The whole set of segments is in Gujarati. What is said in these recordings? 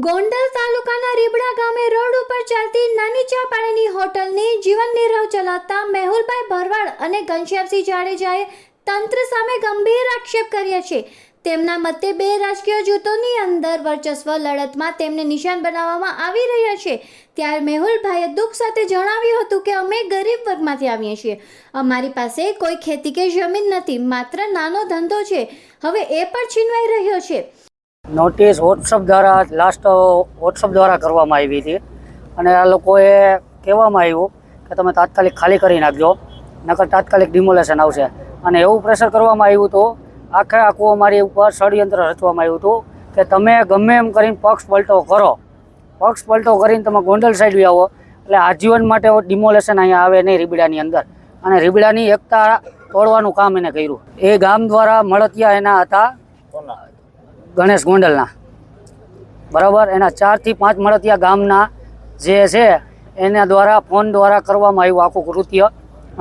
ગોંડલ તાલુકાના રીબડા ગામે રોડ ઉપર ચાલતી નાની ચા પાણીની હોટલની જીવન નિર્વાહ ચલાવતા મેહુલભાઈ ભરવાડ અને ઘનશ્યામસિંહ જાડેજાએ તંત્ર સામે ગંભીર આક્ષેપ કર્યા છે। તેમના મતે બે રાજકીય જૂથોની અંદર વર્ચસ્વ લડતમાં તેમને નિશાન બનાવવામાં આવી રહ્યા છે। ત્યારે મેહુલભાઈએ દુઃખ સાથે જણાવ્યું હતું કે અમે ગરીબ વર્ગમાંથી આવીએ છીએ, અમારી પાસે કોઈ ખેતી કે જમીન નથી, માત્ર નાનો ધંધો છે, હવે એ પણ છીનવાઈ રહ્યો છે। નોટિસ વોટ્સઅપ દ્વારા લાસ્ટ વોટ્સઅપ દ્વારા કરવામાં આવી હતી અને આ લોકોએ કહેવામાં આવ્યું કે તમે તાત્કાલિક ખાલી કરી નાખજો, નકર તાત્કાલિક ડિમોલેશન આવશે। અને એવું પ્રેશર કરવામાં આવ્યું હતું, આખે આખું અમારી ઉપર ષડયંત્ર રચવામાં આવ્યું હતું કે તમે ગમે એમ કરીને પક્ષ પલટો કરો, પક્ષ પલટો કરીને તમે ગોંડલ સાઈડ આવો એટલે આજીવન માટે ડિમોલેશન અહીંયા આવે નહીં રીબડાની અંદર। અને રીબડાની એકતા તોડવાનું કામ એને કર્યું। એ ગામ દ્વારા મળતિયા એના હતા ગણેશ ગોંડલના, બરાબર, એના 4 થી 5 મળતિયા ગામના જે છે એના દ્વારા ફોન દ્વારા કરવામાં આવ્યું આખું કૃત્ય।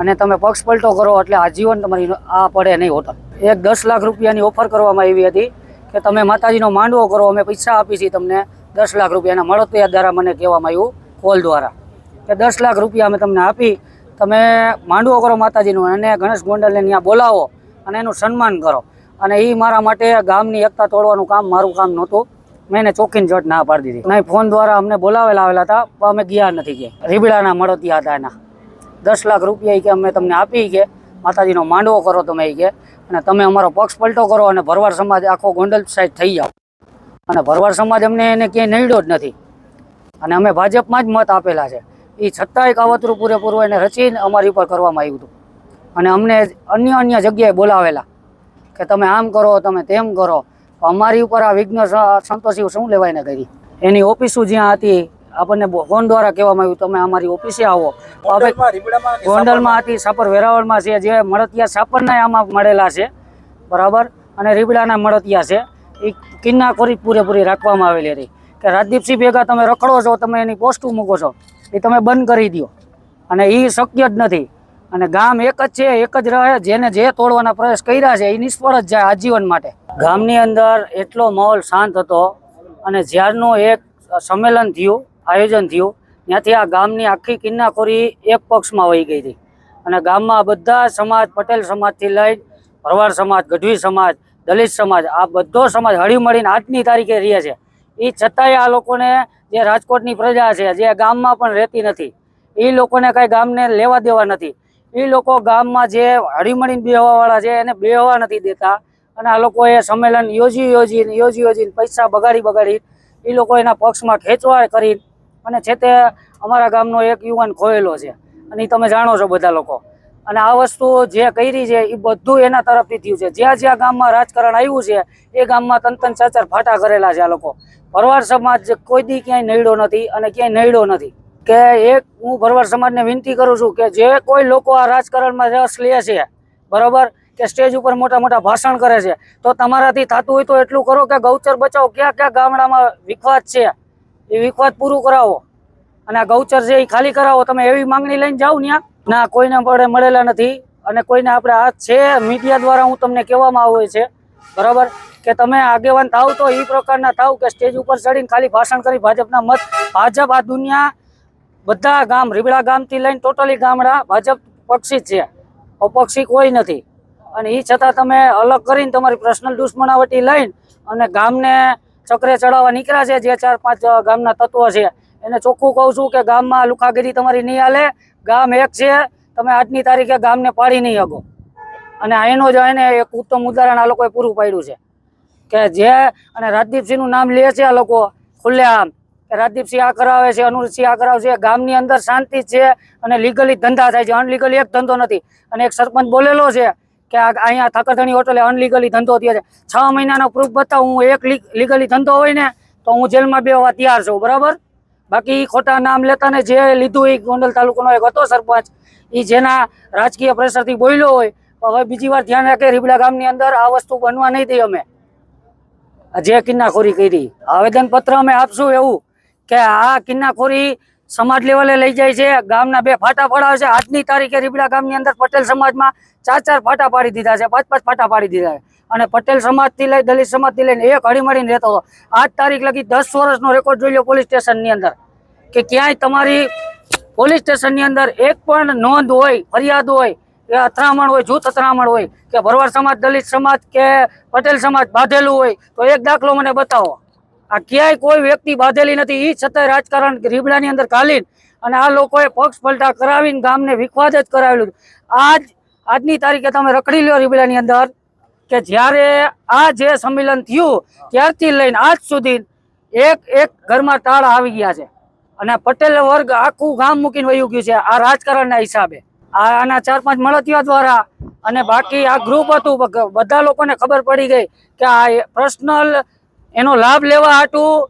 અને તમે પક્ષ પલટો કરો એટલે આજીવન તમારી આ પડે નહીં હોટલ। એક 10 લાખ રૂપિયાની ઓફર કરવામાં આવી હતી કે તમે માતાજીનો માંડવો કરો, અમે પૈસા આપીશું તમને 10 લાખ રૂપિયાના મળતિયા દ્વારા મને કહેવામાં આવ્યું કોલ દ્વારા કે 10 લાખ રૂપિયા અમે તમને આપી, તમે માંડવો કરો માતાજીનો અને ગણેશ ગોંડલને ત્યાં બોલાવો અને એનું સન્માન કરો। અને એ મારા માટે ગામની એકતા તોડવાનું કામ મારું કામ નહોતું, મેં એને ચોખ્ખીને જટ ના પાડી દીધી। નહીં, ફોન દ્વારા અમને બોલાવેલા આવેલા હતા પણ અમે ગયા નથી કે રીબડાના મળતિયા હતા એના 10 લાખ રૂપિયા કે અમે તમને આપી કે માતાજીનો માંડવો કરો તમે કે, અને તમે અમારો પક્ષ પલટો કરો અને ભરવાડ સમાજ આખો ગોંડલ સાઈડ થઈ જાઓ। અને ભરવાડ સમાજ અમને એને ક્યાંય નડ્યો જ નથી અને અમે ભાજપમાં જ મત આપેલા છે। એ છતાંય કાવતરું પૂરેપૂરું એને રચીને અમારી ઉપર કરવામાં આવ્યું હતું અને અમને અન્ય જગ્યાએ બોલાવેલા કે તમે આમ કરો, તમે તેમ કરો। અમારી ઉપર આ વિઘ્ન સંતોષી શું લેવાયને કરી। એની ઓફિસો જ્યાં હતી આપણને ફોન દ્વારા કહેવામાં આવ્યું તમે અમારી ઓફિસે આવો। ગોંડલમાં હતી, સાપર વેરાવળમાં છે, જે મળતિયા સાપરના આમાં મળેલા છે, બરાબર, અને રીબડાના મળતિયા છે, એ કિન્નાખોરી પૂરેપૂરી રાખવામાં આવેલી હતી કે રાજદીપસિંહ ભેગા તમે રખડો છો, તમે એની પોસ્ટો મૂકો છો, એ તમે બંધ કરી દો। અને એ શક્ય જ નથી અને ગામ એક જ છે, એક જ રહે। જેને જે તોડવાના પ્રયાસ કર્યા છે એ નિષ્ફળ જ જાય આજીવન માટે। ગામની અંદર એટલો માહોલ શાંત હતો અને જ્યારનું એક સંમેલન થયું, આયોજન થયું, ત્યાંથી આ ગામની આખી કિન્નાખોરી એક પક્ષમાં વહી ગઈ હતી અને ગામમાં બધા સમાજ, પટેલ સમાજથી લઈ ભરવાડ સમાજ, ગઢવી સમાજ, દલિત સમાજ, આ બધો સમાજ હળીમળીને આજની તારીખે રહે છે। એ છતાંય આ લોકોને જે રાજકોટની પ્રજા છે, જે ગામમાં પણ રહેતી નથી, એ લોકોને કાંઈ ગામને લેવા દેવા નથી। એ લોકો ગામમાં જે હળીમળીને બેહવાવાળા છે એને બેહવા નથી દેતા અને આ લોકોએ સંમેલન યોજીને પૈસા બગાડી એ લોકો એના પક્ષમાં ખેંચવા કરી અને છે તે અમારા ગામનો એક યુવાન ખોયેલો છે અને તમે જાણો છો બધા લોકો। અને આ વસ્તુ જે કરી છે એ બધું એના તરફથી થયું છે। જ્યાં જ્યાં ગામમાં રાજકારણ આવ્યું છે એ ગામમાં 3-4 ફાટા કરેલા છે આ લોકો। ભરવાડ સમાજ કોઈ દી ક્યાંય નડ્યો નથી અને ક્યાંય નડ્યો નથી કે એક હું ભરવાડ સમાજને વિનંતી કરું છું કે જે કોઈ લોકો આ રાજકારણમાં રસ લે છે, બરાબર, કે સ્ટેજ ઉપર મોટા મોટા ભાષણ કરે છે, તો તમારાથી થતું હોય તો એટલું કરો કે ગૌચર બચાવો। ક્યાં ક્યાં ગામડામાં વિખવાદ છે એ વિખવાદ પૂરું કરાવો અને આ ગૌચર છે એ ખાલી કરાવો। તમે એવી માંગણી લઈને જાઓ ત્યાં ના, કોઈને પડે મળેલા નથી અને કોઈને આપણે આ છે મીડિયા દ્વારા હું તમને કહેવામાં આવે છે, બરાબર, કે તમે આગેવાન થાવ તો એ પ્રકારના થાવ કે સ્ટેજ ઉપર ચડીને ખાલી ભાષણ કરી ભાજપના મત, ભાજપ આ દુનિયા બધા ગામ, રીબડા ગામથી લઈને ટોટલી ગામડા ભાજપ પક્ષી જ છે, અપક્ષી કોઈ નથી। અને એ છતાં તમે અલગ કરીને તમારી પર્સનલ દુશ્મનાવટી લઈને અને ગામને ચક્રે ચડાવવા નીકળ્યા છે જે 4-5 ગામના તત્વો છે, એને ચોખ્ખું કહું છું કે ગામમાં લુખાગીરી તમારી નહીં હાલે। ગામ એક છે, તમે આજની તારીખે ગામને પાડી નહીં શકો। અને એનો જ એને એક ઉત્તમ ઉદાહરણ આ લોકોએ પૂરું પાડ્યું છે કે જે અને રાજદીપસિંહનું નામ લે છે આ લોકો ખુલ્લેઆમ કે રાજદીપસિંહ આ કરાવે છે, અનુરસિંહ આ કરાવે છે। ગામની અંદર શાંતિ છે અને લીગલી ધંધા થાય છે, અનલીગલી એક ધંધો નથી। અને એક સરપંચ બોલેલો છે કે અહીંયા ઠાકરધણી હોટલે અનલીગલી ધંધો થયો છે, 6 મહિનાનો પ્રૂફ બતાવું, હું એક લીગલી ધંધો હોય ને તો હું જેલમાં બેસવા તૈયાર છું, બરાબર। બાકી ખોટા નામ લેતા ને જે લીધું એ ગોંડલ તાલુકાનો એક હતો સરપંચ, એ જેના રાજકીય પ્રેશરથી બોલ્યો હોય, હવે બીજી વાર ધ્યાન રાખે રીબડા ગામની અંદર આ વસ્તુ બનવા નહીં દઈએ। અમે જે કિન્નાખોરી કરી આવેદનપત્ર અમે આપશું એવું કે આ કિન્નાખોરી સમાજ લેવલે લઈ જાય છે, ગામના 2 ફાટા પડાવે છે. આજની તારીખે રીબડા ગામની અંદર પટેલ સમાજમાં 4 ફાટા પાડી દીધા છે, 5 ફાટા પાડી દીધા છે. અને પટેલ સમાજથી લઈ દલિત સમાજથી લઈને એક હળીમળીને રહેતો હતો. આજ તારીખ લગી 10 વર્ષનો રેકોર્ડ જોઈ લો પોલીસ સ્ટેશનની અંદર, કે ક્યાંય તમારી પોલીસ સ્ટેશનની અંદર એક પણ નોંધ હોય, ફરિયાદ હોય, કે અથડામણ હોય, જૂથ અથડામણ હોય, કે ભરવાડ સમાજ, દલિત સમાજ કે પટેલ સમાજ બાંધેલું હોય તો એક દાખલો મને બતાવો. આ ક્યાંય કોઈ વ્યક્તિ બાંધેલી નથી. એ છતાંય રાજકારણ રીબડાની અંદર ઘાલીને અને આ લોકોએ પક્ષ પલટા કરાવીને ગામને વિખવાદ જ કરાવેલું. આજની તારીખે તમે રખડી લ્યો રીબડાની અંદર, કે જ્યારે આ જે સંમેલન થયું ત્યારથી લઈને આજ સુધી એક ઘરમાં તાળા આવી ગયા છે અને પટેલ વર્ગ આખું ગામ મૂકીને વયું ગયું છે આ રાજકારણના હિસાબે. આના 4-5 મળતિયા દ્વારા અને બાકી આ ગ્રુપ હતું, બધા લોકોને ખબર પડી ગઈ કે આ પર્સનલ એનો લાભ લેવા હાટું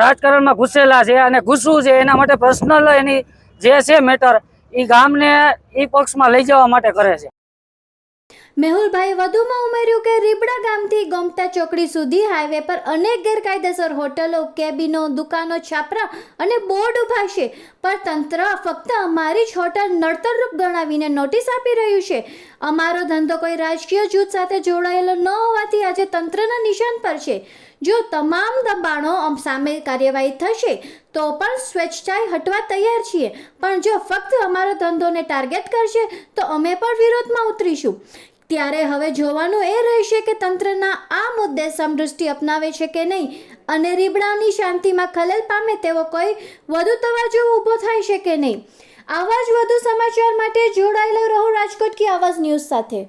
રાજકારણમાં ઘૂસેલા છે અને ઘૂસવું છે એના માટે પર્સનલ એની જે છે મેટર એ ગામને એ પક્ષમાં લઈ જવા માટે કરે છે. મેહુલભાઈ વધુમાં ઉમેર્યું કે રીબડા ગામથી ગોમતા ચોકડી સુધી હાઈવે પર અનેક ગેરકાયદેસર હોટલો, કેબિનો, દુકાનો, છાપરા અને બોર્ડ ઉભા છે, પણ તંત્ર ફક્ત અમારી જ હોટલ નડતરરૂપ ગણાવીને નોટિસ આપી રહ્યું છે. અમારો ધંધો કોઈ રાજકીય જૂથ સાથે જોડાયેલો ન હોવાથી આજે તંત્રના નિશાન પર છે. જો તમામ દબાણો સામે કાર્યવાહી થશે તો પણ સ્વેચ્છાએ હટવા તૈયાર છીએ, પણ જો ફક્ત અમારો ધંધોને ટાર્ગેટ કરશે તો અમે પણ વિરોધમાં ઉતરીશું. ત્યારે હવે જોવાનું એ રહેશે કે તંત્રના આ મુદ્દે સમદૃષ્ટિ અપનાવે છે કે નહીં અને રીબડાની શાંતિમાં ખલેલ પામે તેવો કોઈ વધુ તવાજો ઊભો થાય છે કે નહીં. આવા જ વધુ સમાચાર માટે જોડાયેલો રહો રાજકોટ કી આવાજ ન્યૂઝ સાથે.